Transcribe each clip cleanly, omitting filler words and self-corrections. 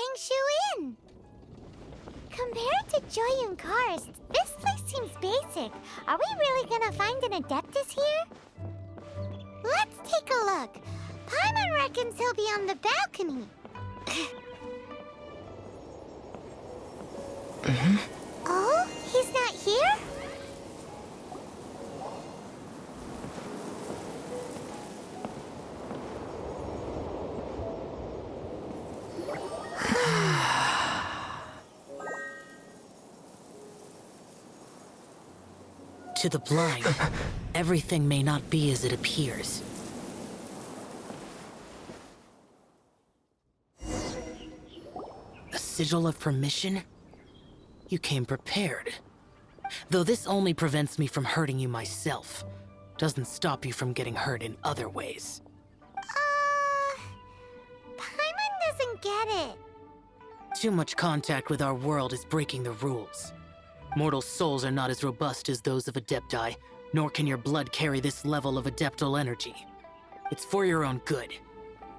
brings you in? Compared to Joyun Karst, this place seems basic. Are we really gonna find an Adeptus here? Let's take a look. Paimon reckons he'll be on the balcony. Oh, he's not here? To the blind, everything may not be as it appears. A sigil of permission? You came prepared. Though this only prevents me from hurting you myself, doesn't stop you from getting hurt in other ways. Paimon doesn't get it. Too much contact with our world is breaking the rules. Mortal souls are not as robust as those of Adepti, nor can your blood carry this level of adeptal energy. It's for your own good.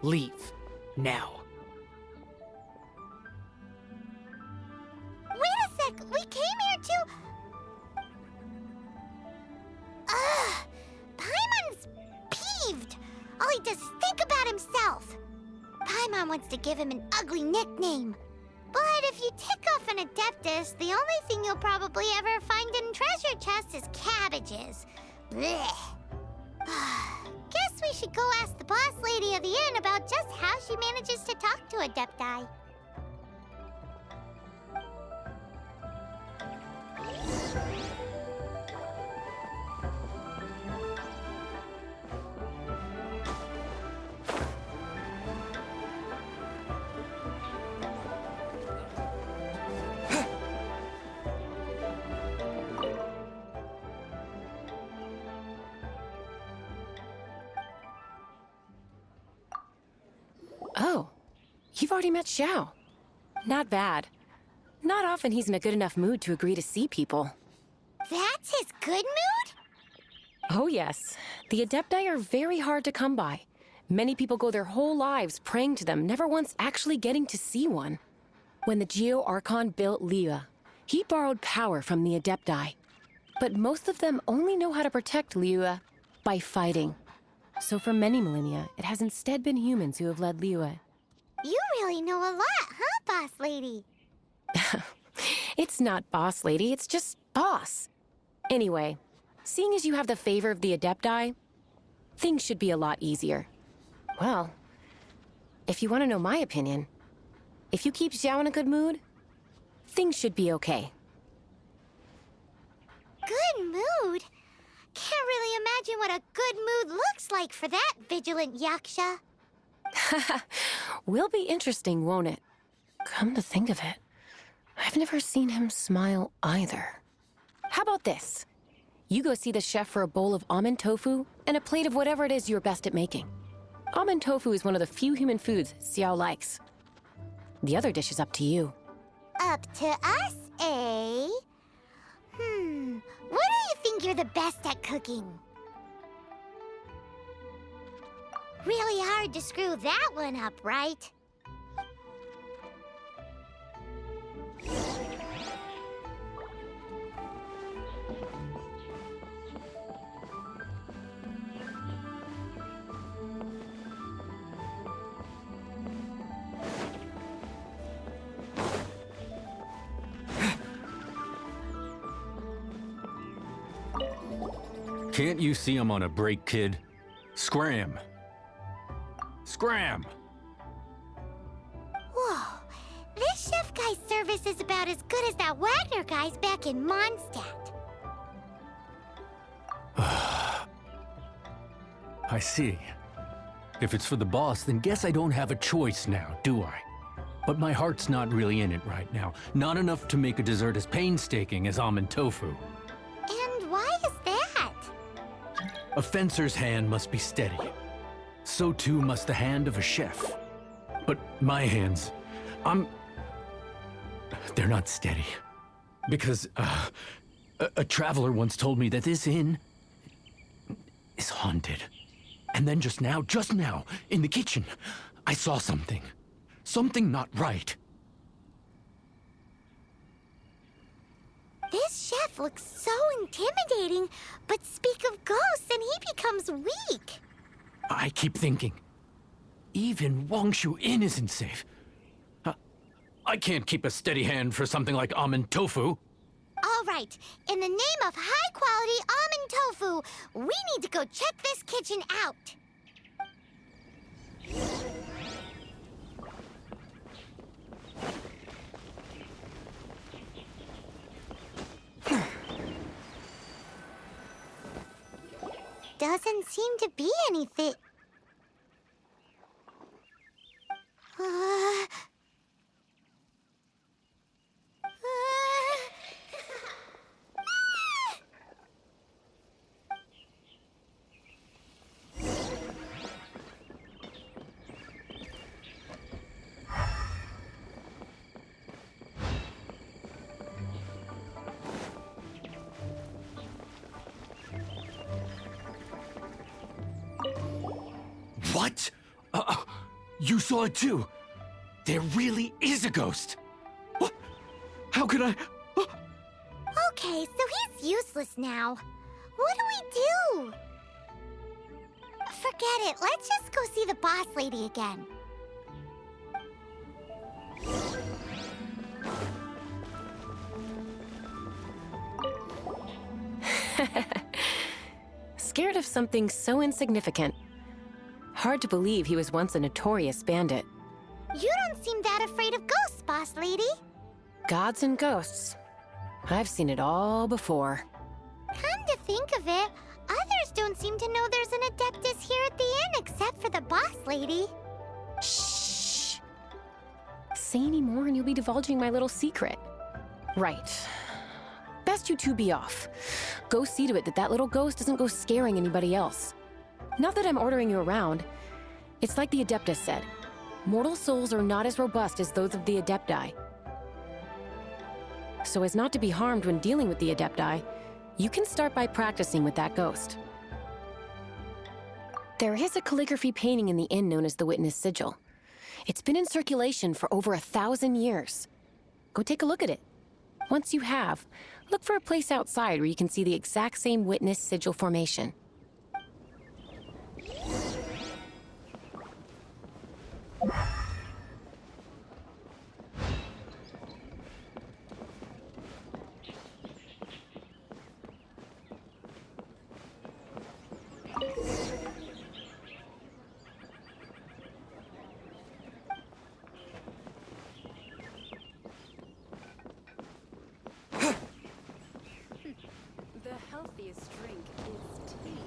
Leave. Now. Wait a sec, we came here to... Paimon's peeved. All he does is think about himself. Paimon wants to give him an ugly nickname. But if you tick off an Adeptus, the only thing you'll probably ever find in treasure chests is cabbages. Blech. Guess we should go ask the boss lady of the inn about just how she manages to talk to Adepti. Oh, you've already met Xiao. Not bad. Not often he's in a good enough mood to agree to see people. That's his good mood? Oh yes, the Adepti are very hard to come by. Many people go their whole lives praying to them, never once actually getting to see one. When the Geo-Archon built Liyue, he borrowed power from the Adepti. But most of them only know how to protect Liyue by fighting. So for many millennia, it has instead been humans who have led Liyue. You really know a lot, huh, boss lady? It's not boss lady, it's just boss. Anyway, seeing as you have the favor of the Adepti, things should be a lot easier. Well, if you want to know my opinion, if you keep Xiao in a good mood, things should be okay. Good mood? Can't really imagine what a good mood looks like for that vigilant yaksha. Will be interesting, won't it? Come to think of it, I've never seen him smile either. How about this? You go see the chef for a bowl of almond tofu and a plate of whatever it is you're best at making. Almond tofu is one of the few human foods Xiao likes. The other dish is up to you. Up to us, eh? What do you think you're the best at cooking? Really hard to screw that one up, right? Can't you see I'm on a break, kid? Scram! Scram! Whoa, this chef guy's service is about as good as that Wagner guy's back in Mondstadt. I see. If it's for the boss, then guess I don't have a choice now, do I? But my heart's not really in it right now. Not enough to make a dessert as painstaking as almond tofu. And why is that? A fencer's hand must be steady. So too must the hand of a chef. But my hands, they're not steady. Because, a traveler once told me that this inn is haunted. And then just now, in the kitchen, I saw something. Something not right. chef looks so intimidating, but speak of ghosts and he becomes weak. I keep thinking, even Wangshu Inn isn't safe. I can't keep a steady hand for something like almond tofu. All right, in the name of high-quality almond tofu, we need to go check this kitchen out. Doesn't seem to be anything. What? You saw it too? There really is a ghost. What? How could I? Okay, so he's useless now. What do we do? Forget it. Let's just go see the boss lady again. Scared of something so insignificant. Hard to believe he was once a notorious bandit. You don't seem that afraid of ghosts, boss lady. Gods and ghosts. I've seen it all before. Come to think of it, others don't seem to know there's an Adeptus here at the inn except for the boss lady. Shh. Say any more and you'll be divulging my little secret. Right. Best you two be off. Go see to it that that little ghost doesn't go scaring anybody else. Not that I'm ordering you around. It's like the Adeptus said. Mortal souls are not as robust as those of the Adepti. So as not to be harmed when dealing with the Adepti, you can start by practicing with that ghost. There is a calligraphy painting in the inn known as the Witness Sigil. It's been in circulation for over 1,000 years. Go take a look at it. Once you have, look for a place outside where you can see the exact same Witness Sigil formation. The healthiest drink is tea.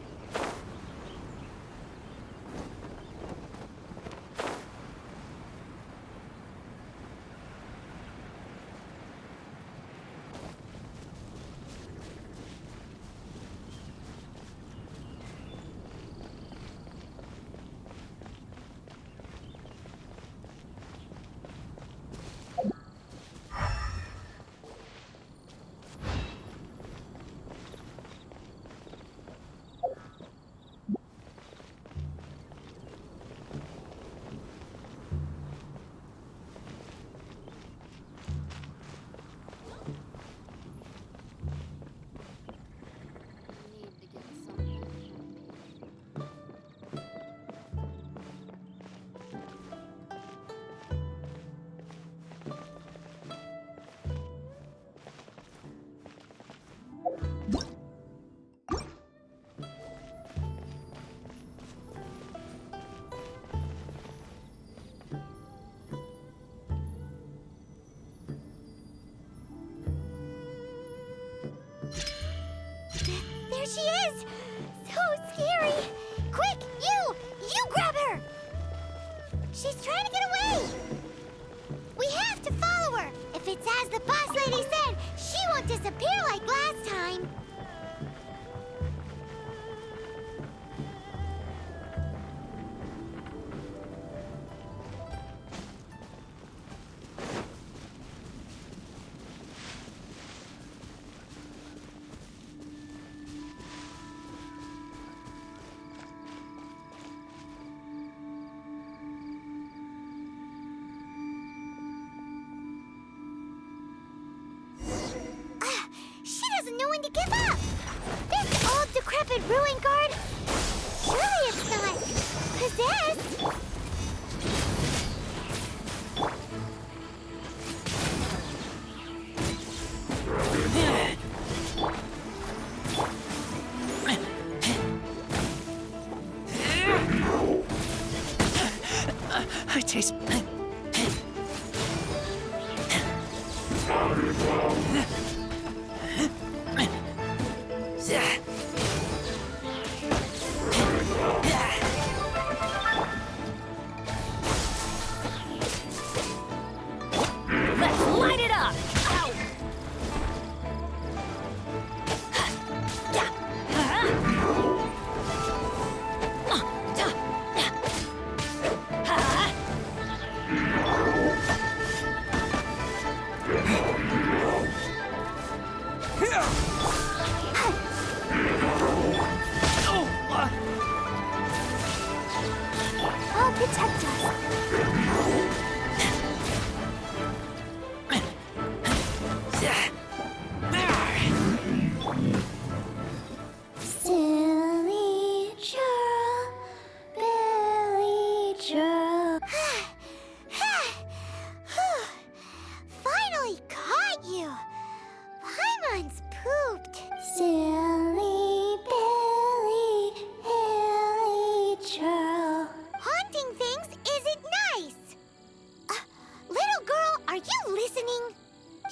Need to get something. There she is! So scary! Quick, you grab her! She's trying to get away! We have to follow her! If it's as the boss lady said, she won't disappear like last time. She Ruin guard? Surely it's not possessed. I taste. Let's light it up! Ow! I'll protect us. Silly churl, Billy churl. Finally caught you. Paimon's pooped. Silly Billy, Hilly churl. Haunting things isn't nice. Little girl, are you listening?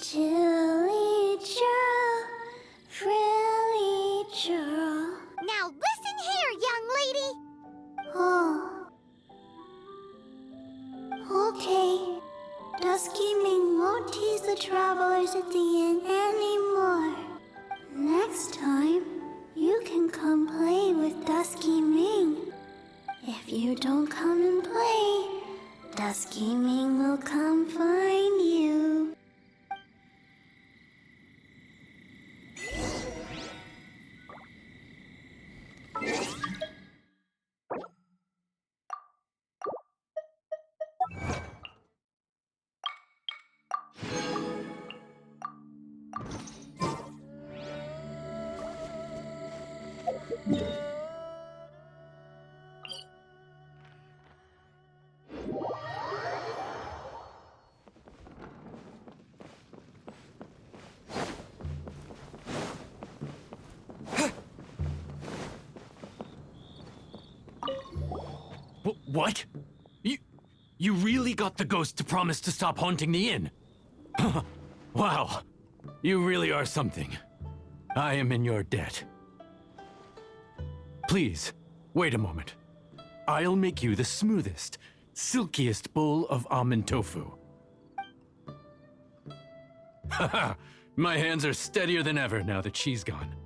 Chilly churl, frilly churl. Now listen here, young lady. Oh. Okay. Dusky Ming won't tease the travelers at the inn anymore. Next time, you can come play with Dusky Ming. If you don't come and play, Dusky Ming will come find you. What? You really got the ghost to promise to stop haunting the inn? Wow. You really are something. I am in your debt. Please, wait a moment. I'll make you the smoothest, silkiest bowl of almond tofu. Haha, my hands are steadier than ever now that she's gone.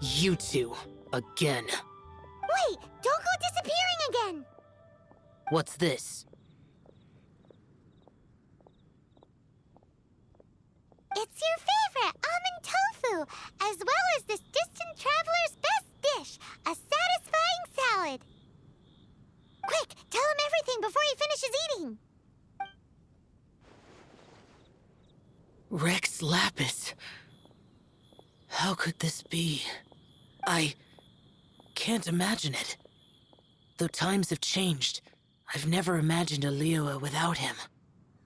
You two, again. Wait, don't go disappearing again. What's this? It's your favorite almond tofu, as well as this distant traveler's best dish, a satisfying salad. Quick, tell him everything before he finishes eating. Rex Lapis. How could this be? I can't imagine it. Though times have changed, I've never imagined a Liyue without him.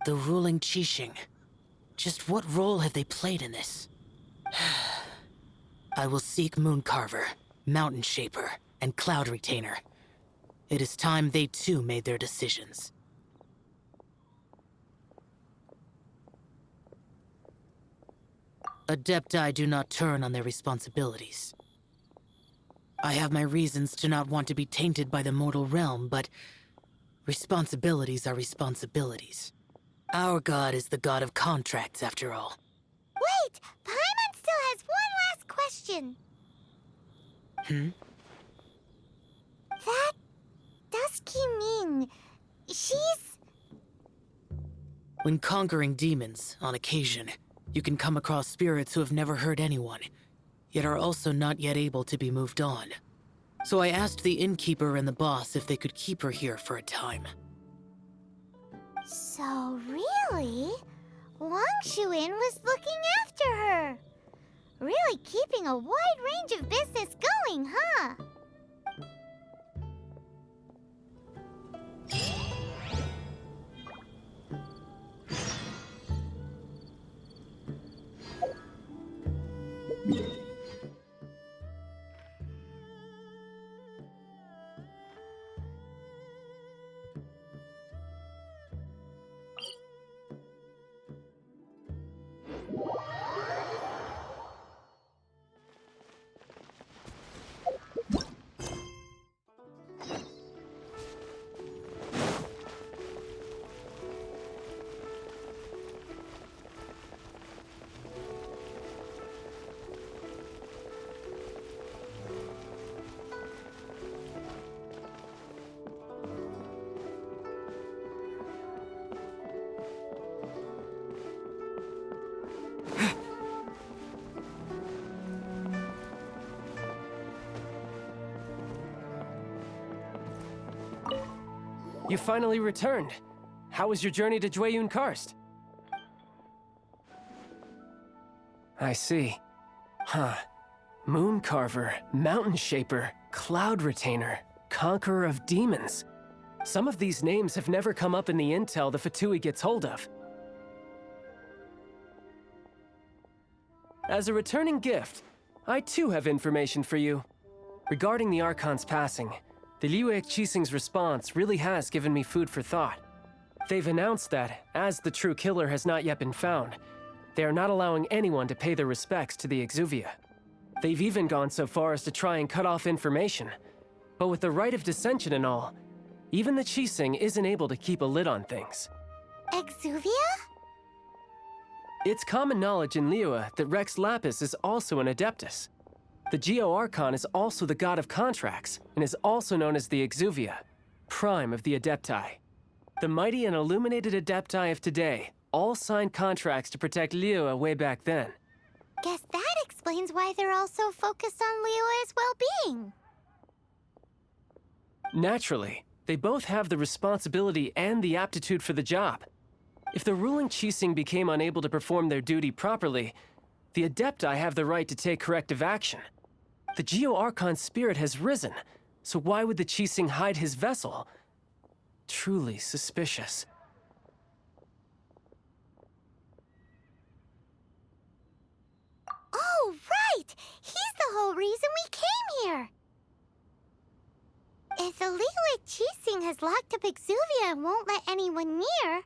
The ruling Qixing. Just what role have they played in this? I will seek Mooncarver, Mountain Shaper, and Cloud Retainer. It is time they too made their decisions. Adepti do not turn on their responsibilities. I have my reasons to not want to be tainted by the mortal realm, but responsibilities are responsibilities. Our god is the god of contracts, after all. Wait! Paimon still has one last question. That Dusky Ming, she's... When conquering demons, on occasion, you can come across spirits who have never hurt anyone, yet are also not yet able to be moved on. So I asked the innkeeper and the boss if they could keep her here for a time. So really, Wang Shuin was looking after her. Really keeping a wide range of business going, huh? You finally returned. How was your journey to Jueyun Karst? I see. Huh. Moon Carver, Mountain Shaper, Cloud Retainer, Conqueror of Demons. Some of these names have never come up in the intel the Fatui gets hold of. As a returning gift, I too have information for you. Regarding the Archon's passing, the Liu Qixing's response really has given me food for thought. They've announced that, as the true killer has not yet been found, they are not allowing anyone to pay their respects to the Exuvia. They've even gone so far as to try and cut off information. But with the Rite of Descension and all, even the Qixing isn't able to keep a lid on things. Exuvia? It's common knowledge in Liyue that Rex Lapis is also an Adeptus. The Geo-Archon is also the god of contracts, and is also known as the Exuvia, prime of the Adepti. The mighty and illuminated Adepti of today all signed contracts to protect Liyue way back then. Guess that explains why they're all so focused on Liyue's well-being. Naturally, they both have the responsibility and the aptitude for the job. If the ruling Qixing became unable to perform their duty properly, the Adepti have the right to take corrective action. The Geo-Archon's spirit has risen, so why would the Qixing hide his vessel? Truly suspicious. Oh, right! He's the whole reason we came here! If the Liyue Qixing has locked up Exuvia and won't let anyone near,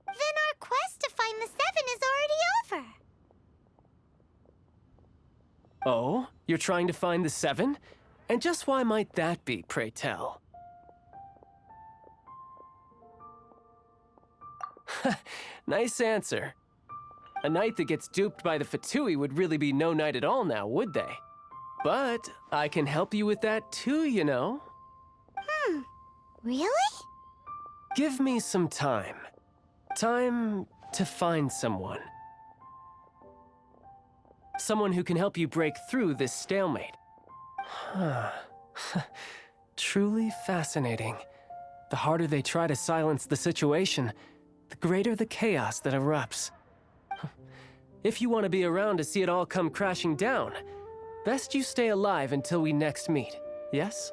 then our quest to find the Seven is already over. Oh? You're trying to find the Seven? And just why might that be, pray tell? Nice answer. A knight that gets duped by the Fatui would really be no knight at all now, would they? But I can help you with that too, you know. Really? Give me some time. Time to find someone. Someone who can help you break through this stalemate. Huh. Truly fascinating. The harder they try to silence the situation, the greater the chaos that erupts. If you want to be around to see it all come crashing down, best you stay alive until we next meet, yes?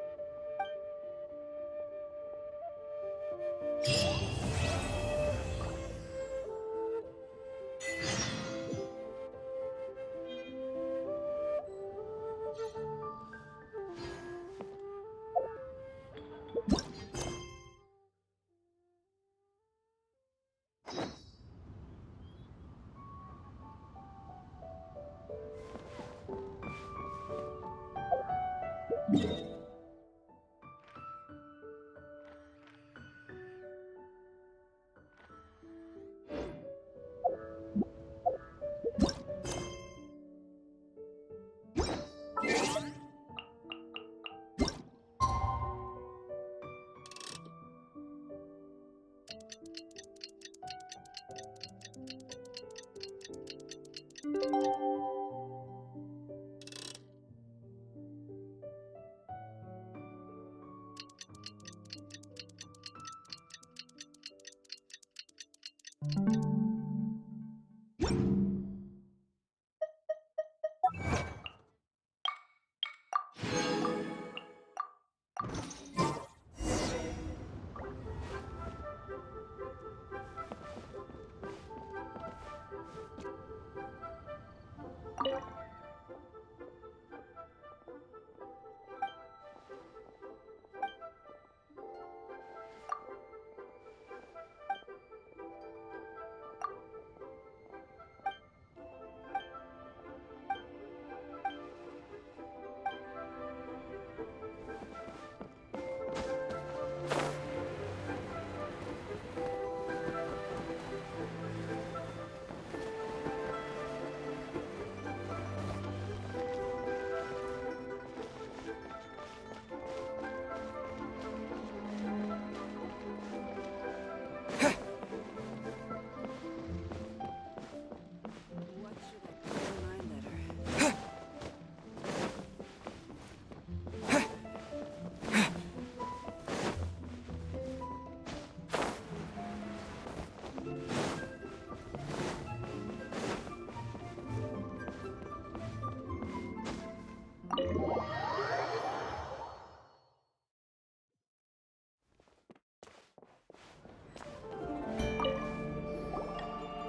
What should I put in my letter?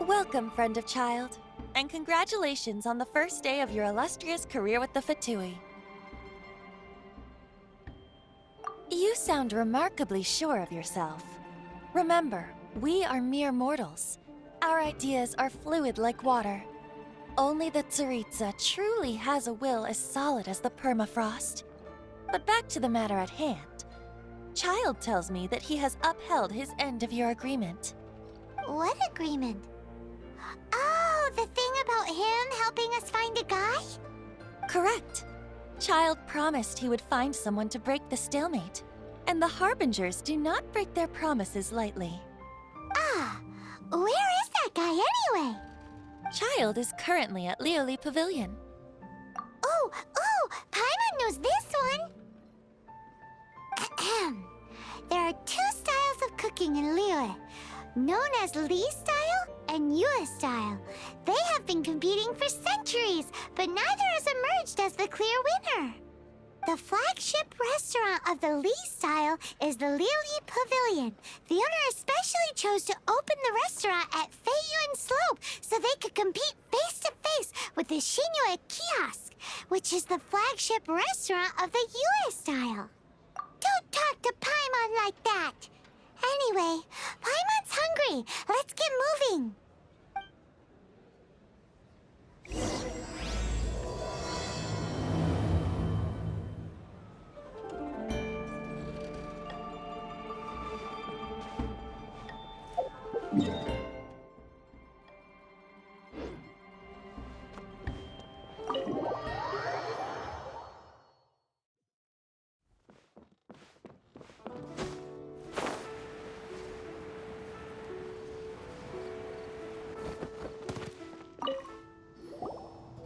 Welcome, friend of child, and congratulations on the first day of your illustrious career with the Fatui. You sound remarkably sure of yourself. Remember, we are mere mortals. Our ideas are fluid like water. Only the Tsaritsa truly has a will as solid as the permafrost. But back to the matter at hand. Child tells me that he has upheld his end of your agreement. What agreement? Oh, the thing about him helping us find a guy? Correct. Child promised he would find someone to break the stalemate. And the Harbingers do not break their promises lightly. Ah, where is that guy anyway? Child is currently at Lioli Pavilion. Oh, Paimon knows this one. Ahem. There are two styles of cooking in Liyue, known as Li style and Yue style. They have been competing for centuries, but neither has emerged as the clear winner. The flagship restaurant of the Li style is the Lioli Pavilion. The owner especially chose to open the restaurant at Feiyuan Slope so they could compete face to face with the Shinyue Kiosk, which is the flagship restaurant of the Yue style. Don't talk to Paimon like that. Anyway, Paimon's hungry. Let's get moving.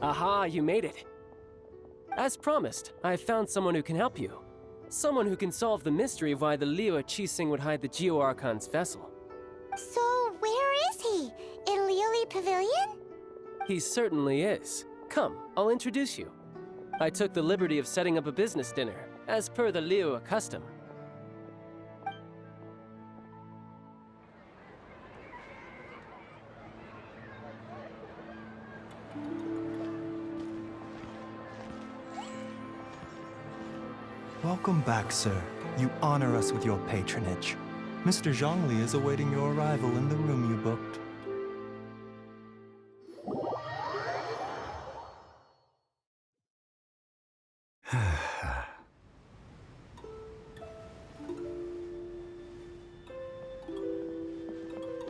Aha, you made it. As promised, I have found someone who can help you. Someone who can solve the mystery of why the Liyue Qixing would hide the Geo Archon's vessel. So, where is he? In Lioli Pavilion? He certainly is. Come, I'll introduce you. I took the liberty of setting up a business dinner, as per the Liyue custom. Welcome back, sir. You honor us with your patronage. Mr. Zhongli is awaiting your arrival in the room you booked.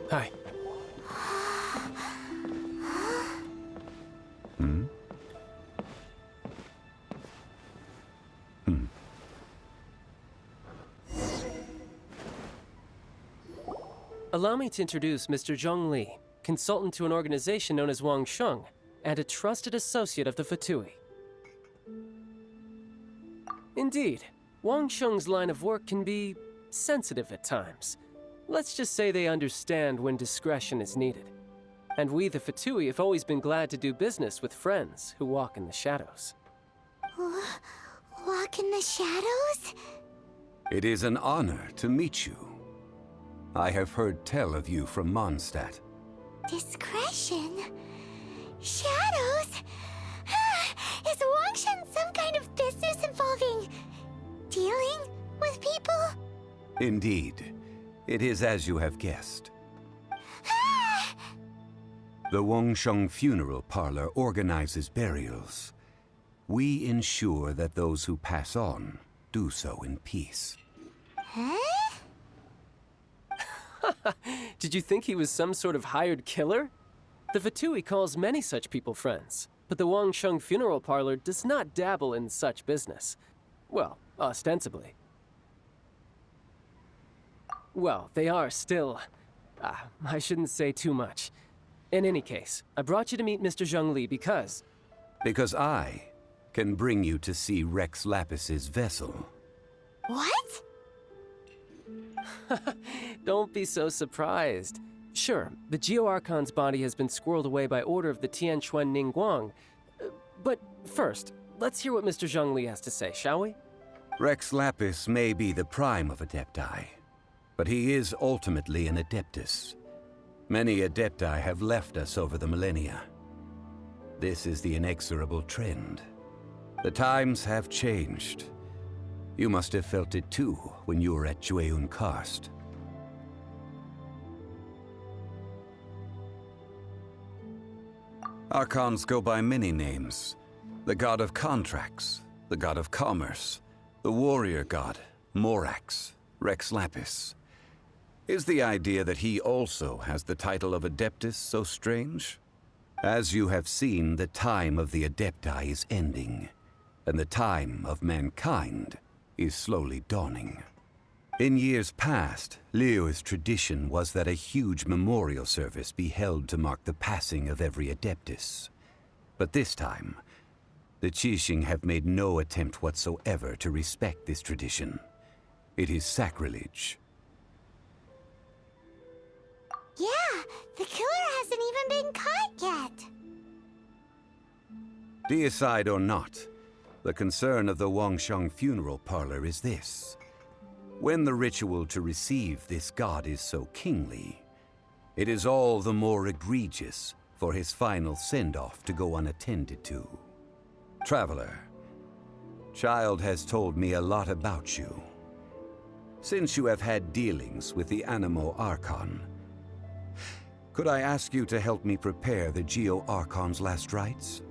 Hi. Allow me to introduce Mr. Zhongli, consultant to an organization known as Wangsheng. and a trusted associate of the Fatui. Indeed, Wang Sheng's line of work can be sensitive at times. Let's just say they understand when discretion is needed. And we, the Fatui, have always been glad to do business with friends who walk in the shadows. Walk in the shadows? It is an honor to meet you. I have heard tell of you from Mondstadt. Discretion? Shadows? Is Wangshan some kind of business involving dealing with people? Indeed. It is as you have guessed. The Wangsheng Funeral Parlor organizes burials. We ensure that those who pass on do so in peace. Huh? Did you think he was some sort of hired killer? The Fatui calls many such people friends, but the Wangsheng Funeral Parlor does not dabble in such business. Well, ostensibly. Well, they are still... I shouldn't say too much. In any case, I brought you to meet Mr. Zhongli because... Because I can bring you to see Rex Lapis's vessel. What? Don't be so surprised. Sure, the Geo Archon's body has been squirreled away by order of the Tianquan Ningguang. But first, let's hear what Mr. Zhongli has to say, shall we? Rex Lapis may be the prime of Adepti, but he is ultimately an Adeptus. Many Adepti have left us over the millennia. This is the inexorable trend. The times have changed. You must have felt it too when you were at Jueyun Karst. Archons go by many names. The god of contracts, the god of commerce, the warrior god, Morax, Rex Lapis. Is the idea that he also has the title of Adeptus so strange? As you have seen, the time of the Adepti is ending, and the time of mankind is slowly dawning. In years past, Liyue's tradition was that a huge memorial service be held to mark the passing of every Adeptus. But this time, the Qixing have made no attempt whatsoever to respect this tradition. It is sacrilege. Yeah, the killer hasn't even been caught yet. Deicide or not, the concern of the Wangsheng Funeral Parlor is this. When the ritual to receive this god is so kingly, it is all the more egregious for his final send-off to go unattended to. Traveler, Child has told me a lot about you. Since you have had dealings with the Animo Archon, could I ask you to help me prepare the Geo Archon's last rites?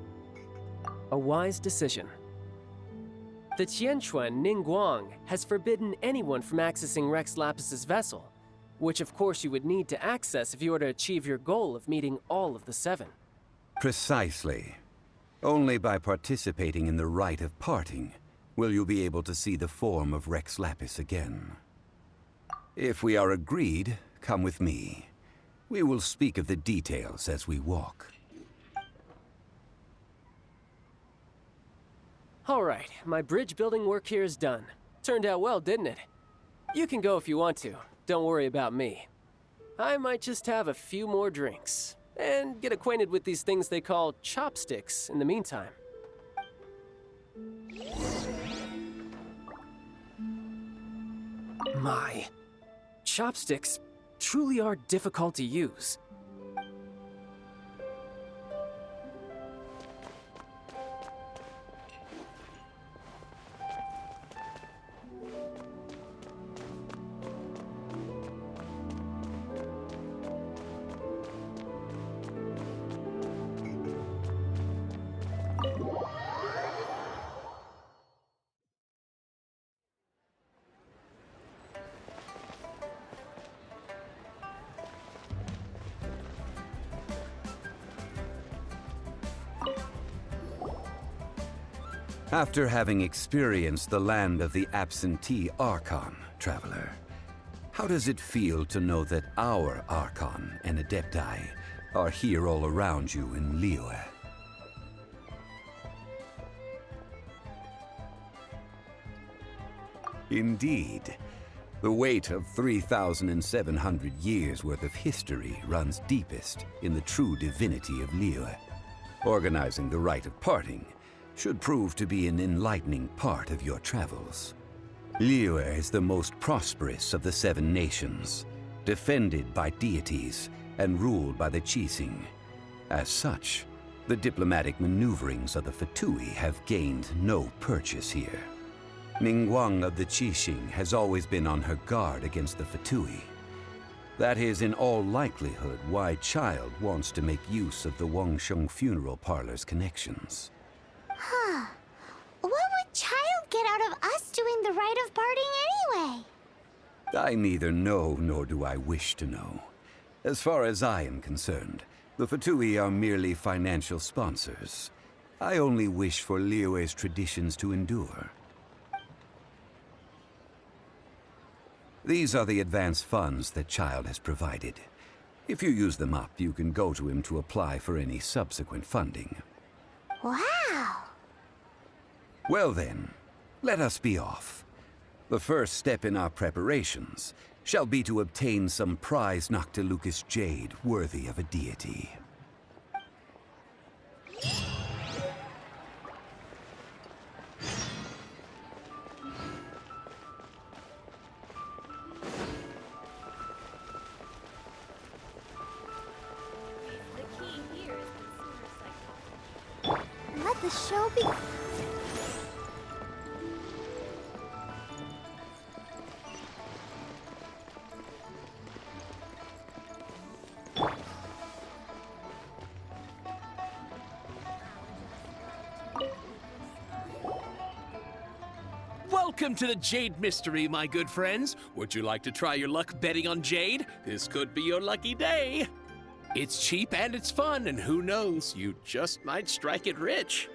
A wise decision. The Tianquan Ningguang has forbidden anyone from accessing Rex Lapis's vessel, which of course you would need to access if you were to achieve your goal of meeting all of the seven. Precisely. Only by participating in the rite of parting will you be able to see the form of Rex Lapis again. If we are agreed, come with me. We will speak of the details as we walk. All right, my bridge building work here is done. Turned out well, didn't it? You can go if you want to. Don't worry about me. I might just have a few more drinks and get acquainted with these things they call chopsticks in the meantime. My, chopsticks truly are difficult to use. After having experienced the land of the absentee Archon, Traveler, how does it feel to know that our Archon and Adepti are here all around you in Liyue? Indeed. The weight of 3,700 years worth of history runs deepest in the true divinity of Liyue. Organizing the rite of parting should prove to be an enlightening part of your travels. Liyue is the most prosperous of the 7 nations, defended by deities and ruled by the Qixing. As such, the diplomatic maneuverings of the Fatui have gained no purchase here. Ningguang of the Qixing has always been on her guard against the Fatui. That is in all likelihood why Child wants to make use of the Wangsheng funeral parlor's connections. Huh. What would Child get out of us doing the rite of parting anyway? I neither know nor do I wish to know. As far as I am concerned, the Fatui are merely financial sponsors. I only wish for Liyue's traditions to endure. These are the advance funds that Child has provided. If you use them up, you can go to him to apply for any subsequent funding. Wow! Well then, let us be off. The first step in our preparations shall be to obtain some prized Noctilucous jade worthy of a deity. Let the show be... Welcome to the Jade Mystery, my good friends. Would you like to try your luck betting on Jade? This could be your lucky day. It's cheap and it's fun, and who knows, you just might strike it rich.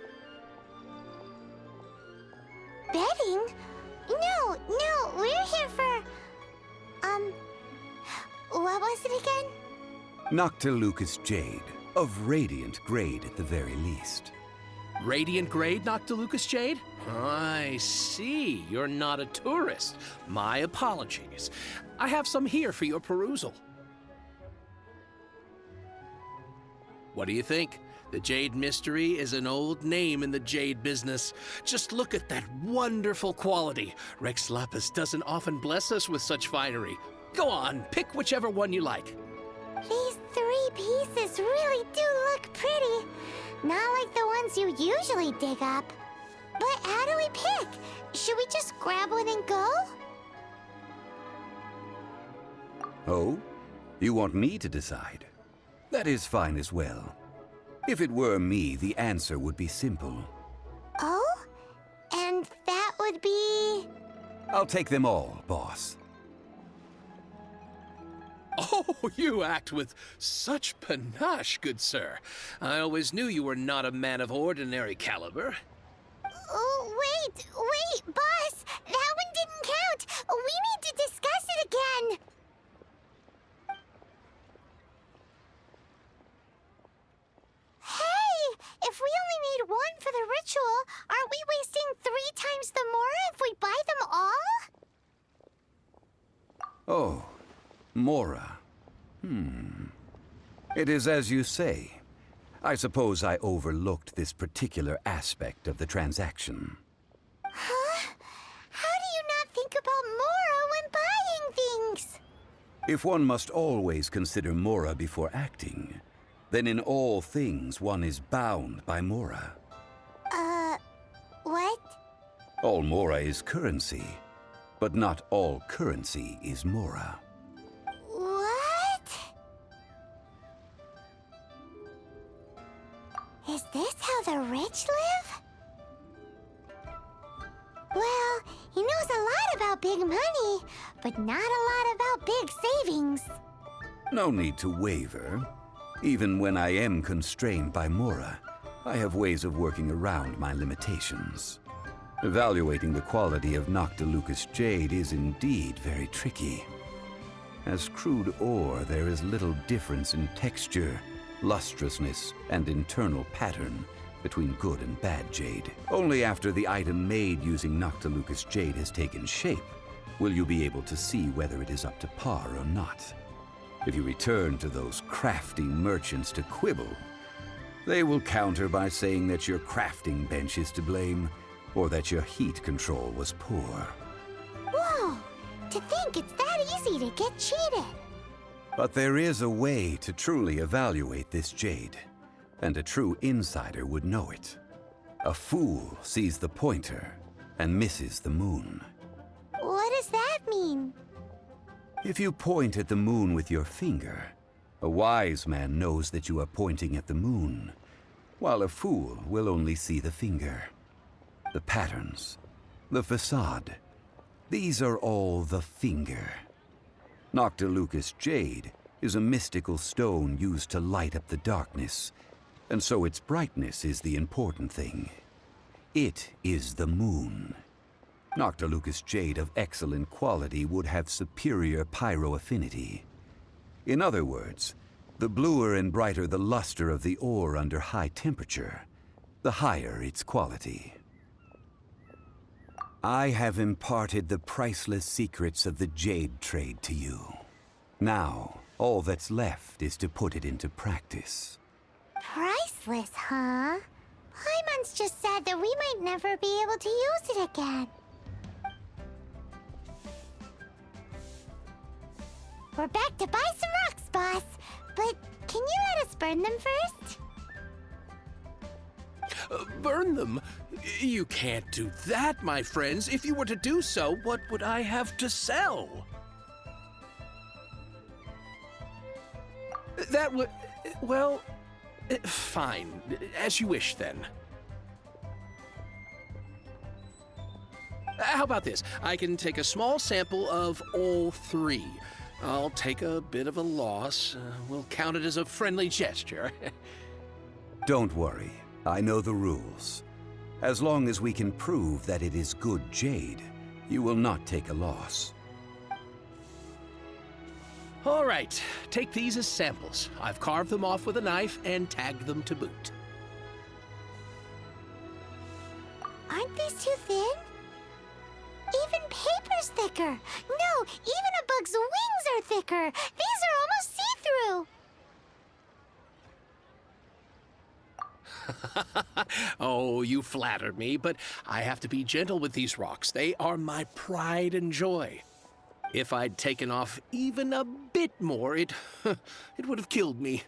Betting? No, we're here for... What was it again? Noctilucous jade, of radiant grade at the very least. Radiant grade Noctilucous jade? I see. You're not a tourist. My apologies. I have some here for your perusal. What do you think? The Jade Mystery is an old name in the jade business. Just look at that wonderful quality. Rex Lapis doesn't often bless us with such finery. Go on, pick whichever one you like. These 3 pieces really do look pretty. Not like the ones you usually dig up. But how do we pick? Should we just grab one and go? Oh? You want me to decide? That is fine as well. If it were me, the answer would be simple. Oh? And that would be... I'll take them all, boss. Oh, you act with such panache, good sir. I always knew you were not a man of ordinary caliber. Oh, wait, boss! That one didn't count! We need to discuss it again! Hey! If we only need one for the ritual, aren't we wasting 3 times the more if we buy them all? Oh, Mora. It is as you say. I suppose I overlooked this particular aspect of the transaction. Huh? How do you not think about Mora when buying things? If one must always consider Mora before acting, then in all things one is bound by Mora. What? All Mora is currency, but not all currency is Mora. What? Is this how the rich live? Well, he knows a lot about big money, but not a lot about big savings. No need to waver. Even when I am constrained by Mora, I have ways of working around my limitations. Evaluating the quality of Noctilucous jade is indeed very tricky. As crude ore, there is little difference in texture, lustrousness, and internal pattern between good and bad jade. Only after the item made using Noctilucous jade has taken shape will you be able to see whether it is up to par or not. If you return to those crafty merchants to quibble, they will counter by saying that your crafting bench is to blame, or that your heat control was poor. Whoa! To think it's that easy to get cheated! But there is a way to truly evaluate this jade, and a true insider would know it. A fool sees the pointer and misses the moon. What does that mean? If you point at the moon with your finger, a wise man knows that you are pointing at the moon, while a fool will only see the finger. The patterns, the facade, these are all the finger. Noctilucous jade is a mystical stone used to light up the darkness, and so its brightness is the important thing. It is the moon. Noctilucous jade of excellent quality would have superior pyro affinity. In other words, the bluer and brighter the luster of the ore under high temperature, the higher its quality. I have imparted the priceless secrets of the jade trade to you. Now, all that's left is to put it into practice. Priceless, huh? Paimon's just said that we might never be able to use it again. We're back to buy some rocks, boss. But can you let us burn them first? Burn them? You can't do that, my friends. If you were to do so, what would I have to sell? That would... well... fine. As you wish, then. How about this? I can take a small sample of all three. I'll take a bit of a loss. We'll count it as a friendly gesture. Don't worry. I know the rules. As long as we can prove that it is good jade, you will not take a loss. All right. Take these as samples. I've carved them off with a knife and tagged them to boot. Aren't these too thin? Even paper's thicker. No, even a bug's wings are thicker. These are almost see-through. Oh, you flatter me, but I have to be gentle with these rocks. They are my pride and joy. If I'd taken off even a bit more, it would have killed me.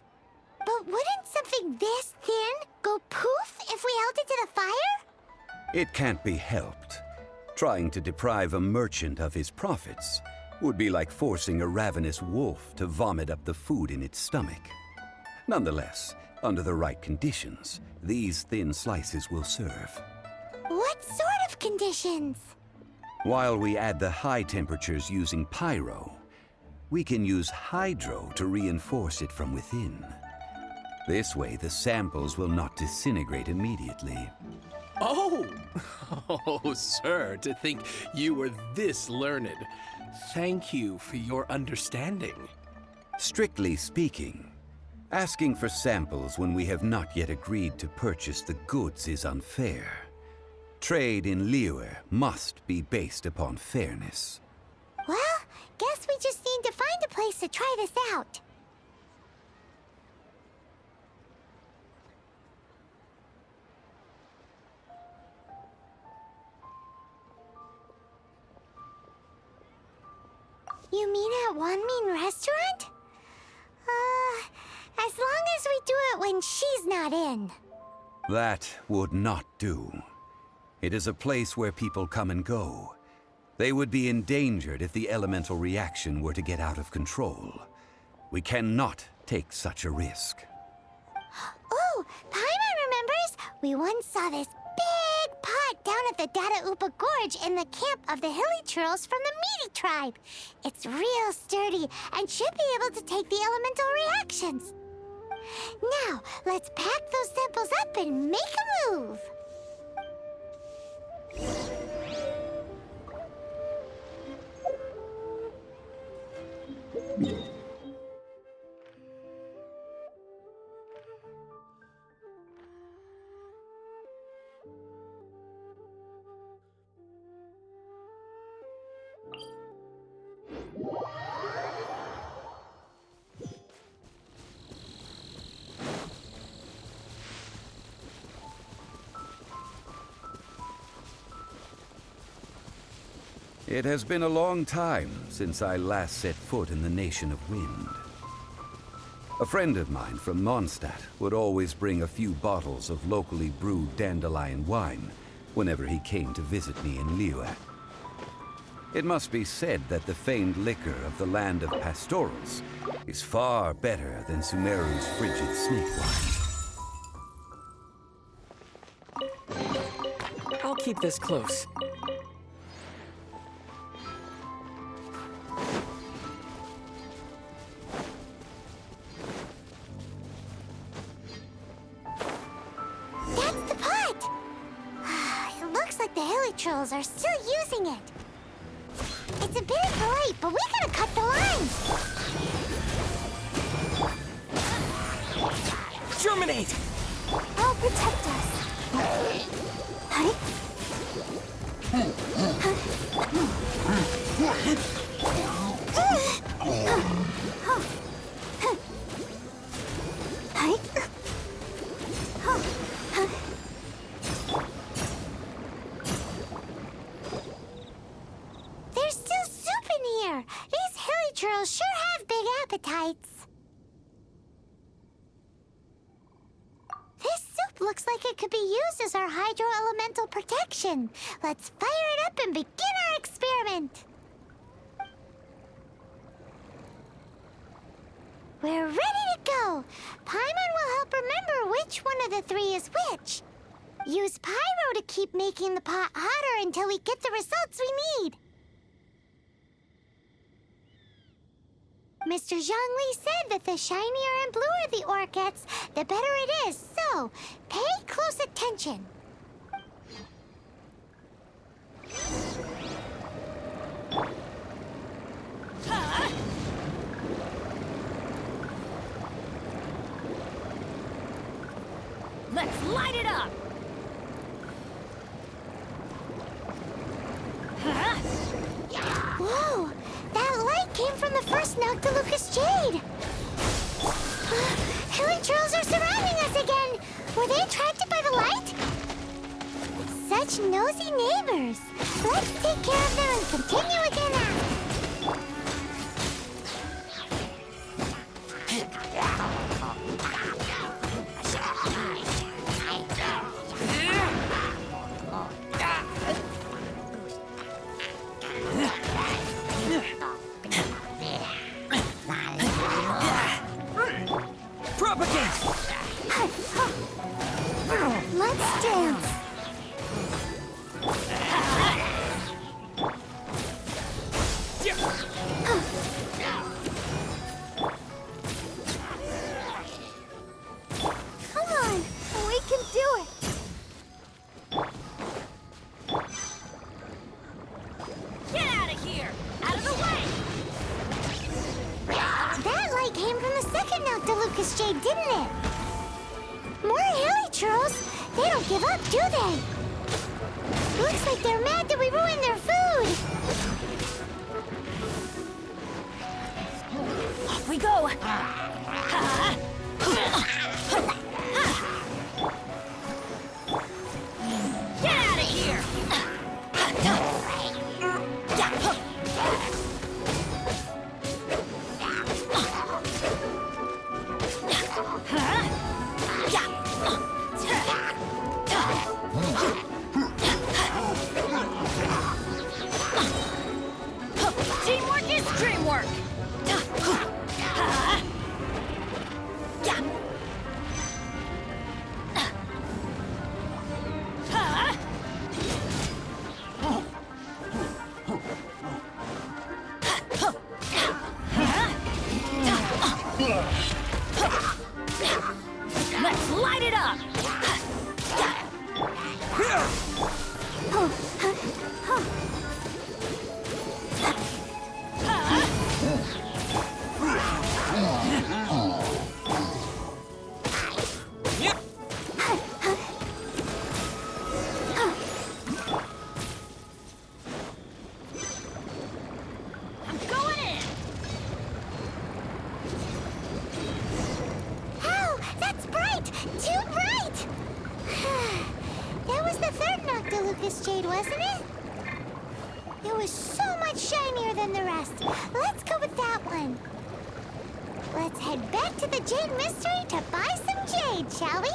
But wouldn't something this thin go poof if we held it to the fire? It can't be helped. Trying to deprive a merchant of his profits would be like forcing a ravenous wolf to vomit up the food in its stomach. Nonetheless, under the right conditions, these thin slices will serve. What sort of conditions? While we add the high temperatures using pyro, we can use hydro to reinforce it from within. This way, the samples will not disintegrate immediately. Oh! Oh, sir, to think you were this learned. Thank you for your understanding. Strictly speaking, asking for samples when we have not yet agreed to purchase the goods is unfair. Trade in Liyue must be based upon fairness. Well, guess we just need to find a place to try this out. You mean at Wanmin Restaurant? As long as we do it when she's not in. That would not do. It is a place where people come and go. They would be endangered if the elemental reaction were to get out of control. We cannot take such a risk. Oh, Paimon remembers! We once saw this big pot down at the Dada Upa Gorge in the camp of the hilly churls from the Meaty tribe. It's real sturdy and should be able to take the elemental reactions. Now, let's pack those samples up and make a move. It has been a long time since I last set foot in the Nation of Wind. A friend of mine from Mondstadt would always bring a few bottles of locally brewed dandelion wine whenever he came to visit me in Liyue. It must be said that the famed liquor of the land of pastorals is far better than Sumeru's frigid snake wine. I'll keep this close. That's the pot! It looks like the Hilichurls are still using it. It's a bit late, but we gotta cut the line. Germinate! I'll protect us. Huh? There's still soup in here. These Hilichurls sure have big appetites. This soup looks like it could be used as our hydro-elemental protection. Let's fire it up and begin our experiment. We're ready to go. Paimon will help remember which one of the three is which. Use pyro to keep making the pot hotter until we get the results we need. Mr. Zhongli said that the shinier and bluer the ore gets, the better it is, so pay close attention. Let's light it up! Whoa! That light came from the first Noctilucous Jade! Hilichurls are surrounding us again! Were they attracted by the light? Such nosy neighbors! Let's take care of them and continue with their nap! Let's dance! Come on, we can do it! Get out of here! Out of the way! That light came from the second Noctilucous Jade, didn't it? More Hilichurls? They don't give up, do they? Looks like they're mad that we ruined their food! Off we go! Get out of here! Teamwork is dreamwork! Let's light it up! I'm going in! Oh, that's bright! Too bright! That was the third Noctilucous Jade, wasn't it? It was so much shinier than the rest. Let's go with that one. Let's head back to the Jade Mystery to buy some jade, shall we?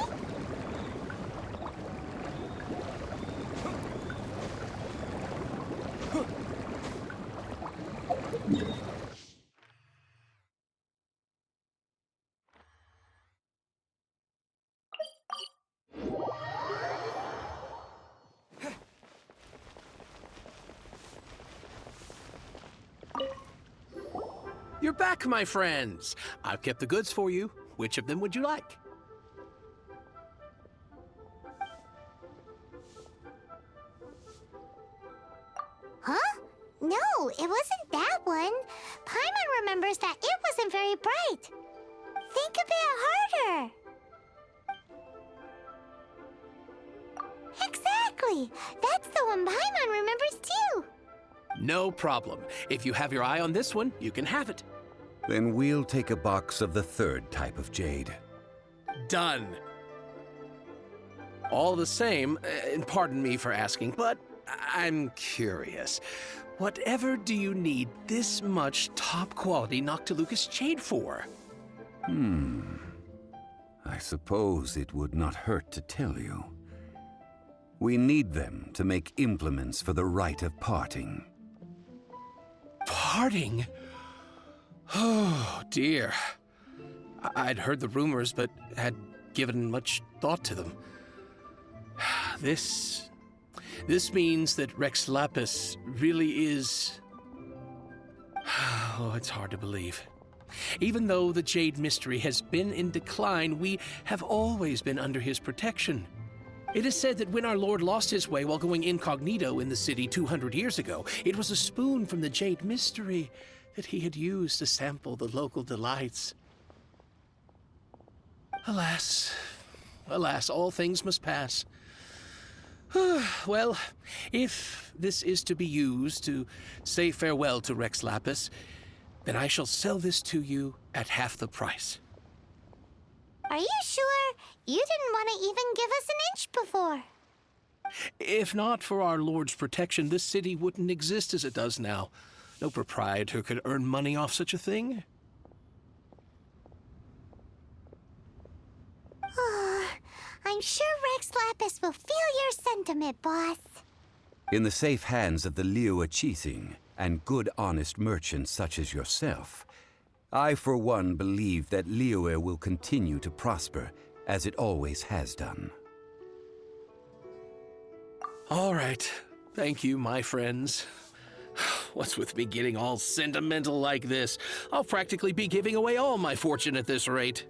You're back, my friends. I've kept the goods for you. Which of them would you like? Huh? No, it wasn't that one. Paimon remembers that it wasn't very bright. Think a bit harder. Exactly! That's the one Paimon remembers too. No problem. If you have your eye on this one, you can have it. Then we'll take a box of the third type of jade. Done. All the same, and pardon me for asking, but I'm curious. Whatever do you need this much top-quality Noctilucous jade for? I suppose it would not hurt to tell you. We need them to make implements for the rite of parting. Parting? Oh, dear. I'd heard the rumors, but had given much thought to them. This means that Rex Lapis really is... Oh, it's hard to believe. Even though the Jade Mystery has been in decline, we have always been under his protection. It is said that when our Lord lost his way while going incognito in the city 200 years ago, it was a spoon from the Jade Mystery that he had used to sample the local delights. Alas, alas, all things must pass. Well, if this is to be used to say farewell to Rex Lapis, then I shall sell this to you at half the price. Are you sure? You didn't want to even give us an inch before. If not for our Lord's protection, this city wouldn't exist as it does now. No proprietor could earn money off such a thing. I'm sure Rex Lapis will feel your sentiment, boss. In the safe hands of the Liu Chising and good honest merchants such as yourself, I for one believe that Liyue will continue to prosper as it always has done. All right. Thank you, my friends. What's with me getting all sentimental like this? I'll practically be giving away all my fortune at this rate.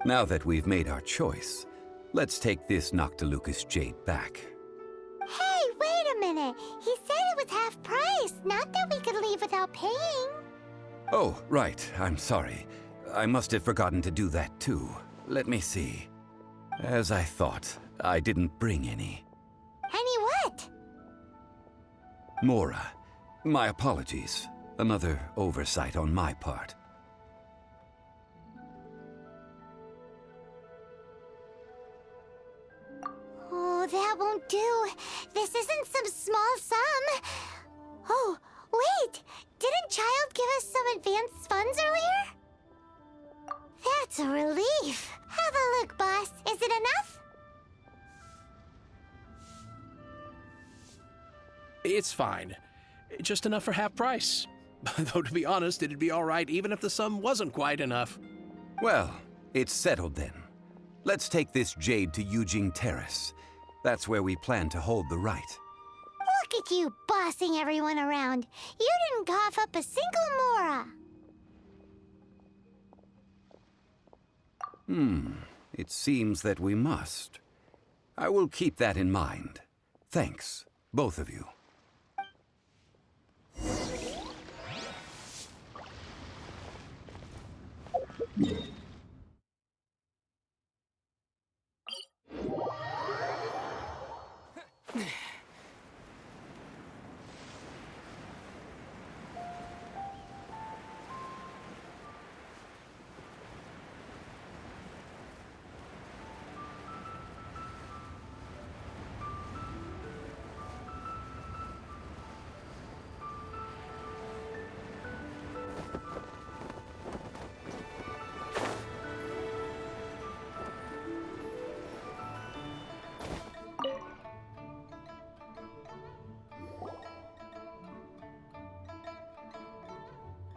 Now that we've made our choice, let's take this Noctilucous jade back. Hey, wait a minute. He said it was half price, not that we could leave without paying. Oh, right. I'm sorry. I must have forgotten to do that too. Let me see. As I thought, I didn't bring any. Any what? Mora, my apologies. Another oversight on my part. Oh, that won't do. This isn't some small sum. Oh, wait! Didn't Child give us some advanced funds earlier? That's a relief. Have a look, boss. Is it enough? It's fine. Just enough for half price. Though, to be honest, it'd be all right even if the sum wasn't quite enough. Well, it's settled then. Let's take this jade to Yujing Terrace. That's where we plan to hold the rite. Look at you bossing everyone around. You didn't cough up a single Mora. It seems that we must. I will keep that in mind. Thanks, both of you.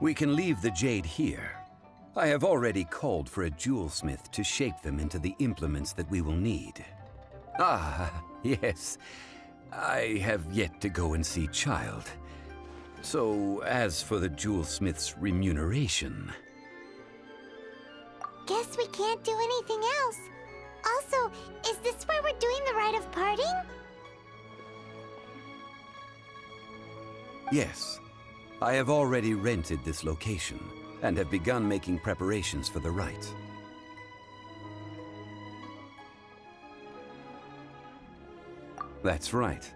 We can leave the jade here. I have already called for a jewelsmith to shape them into the implements that we will need. Ah, yes. I have yet to go and see Child. So, as for the jewelsmith's remuneration... Guess we can't do anything else. Also, is this where we're doing the rite of parting? Yes. I have already rented this location, and have begun making preparations for the rite. That's right.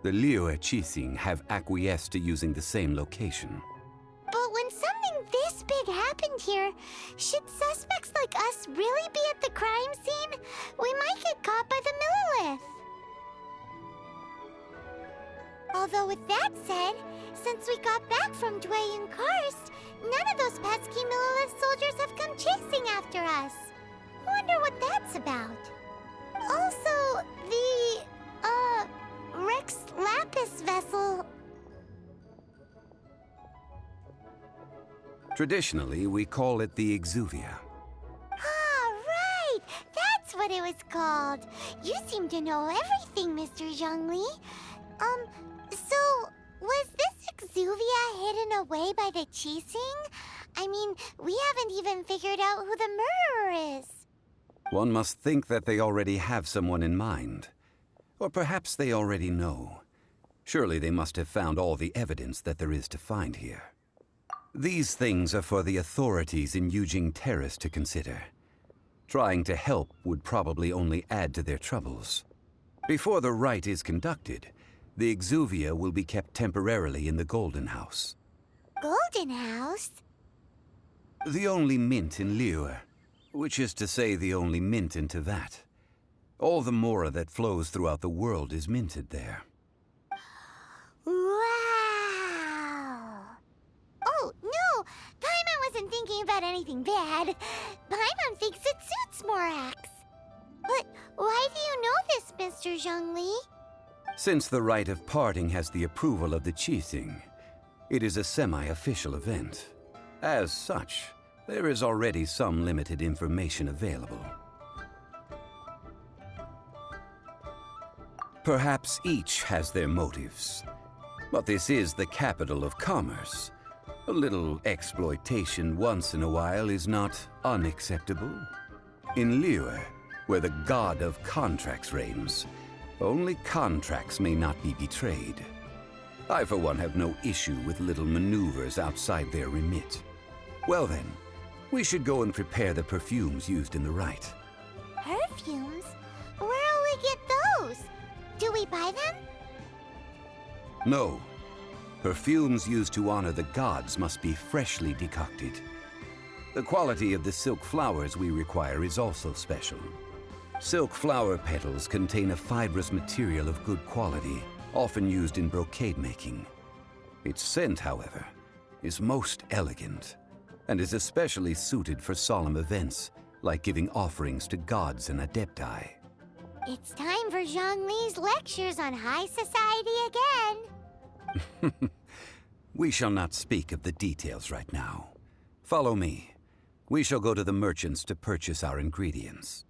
The Liyue Qixing have acquiesced to using the same location. But when something this big happened here, should suspects like us really be at the crime scene? We might get caught by the Millilith. Although with that said, since we got back from Dway and Karst, none of those pesky Millilith soldiers have come chasing after us. Wonder what that's about. Also, the, Rex Lapis vessel. Traditionally, we call it the Exuvia. Ah, right! That's what it was called. You seem to know everything, Mr. Zhongli. So, was this Exuvia hidden away by the Qixing? I mean, we haven't even figured out who the murderer is. One must think that they already have someone in mind. Or perhaps they already know. Surely they must have found all the evidence that there is to find here. These things are for the authorities in Yujing Terrace to consider. Trying to help would probably only add to their troubles. Before the rite is conducted, the Exuvia will be kept temporarily in the Golden House. Golden House? The only mint in Liyue, which is to say the only mint in Teyvat. All the mora that flows throughout the world is minted there. Wow! Oh, no! Paimon wasn't thinking about anything bad. Paimon thinks it suits Morax. But why do you know this, Mr. Zhongli? Since the rite of parting has the approval of the Qixing, it is a semi-official event. As such, there is already some limited information available. Perhaps each has their motives. But this is the capital of commerce. A little exploitation once in a while is not unacceptable. In Liyue, where the god of contracts reigns, only contracts may not be betrayed. I, for one, have no issue with little maneuvers outside their remit. Well then, we should go and prepare the perfumes used in the rite. Perfumes? Where'll we get those? Do we buy them? No. Perfumes used to honor the gods must be freshly decocted. The quality of the silk flowers we require is also special. Silk flower petals contain a fibrous material of good quality, often used in brocade making. Its scent, however, is most elegant, and is especially suited for solemn events, like giving offerings to gods and adepti. It's time for Zhongli's lectures on high society again. We shall not speak of the details right now. Follow me. We shall go to the merchants to purchase our ingredients.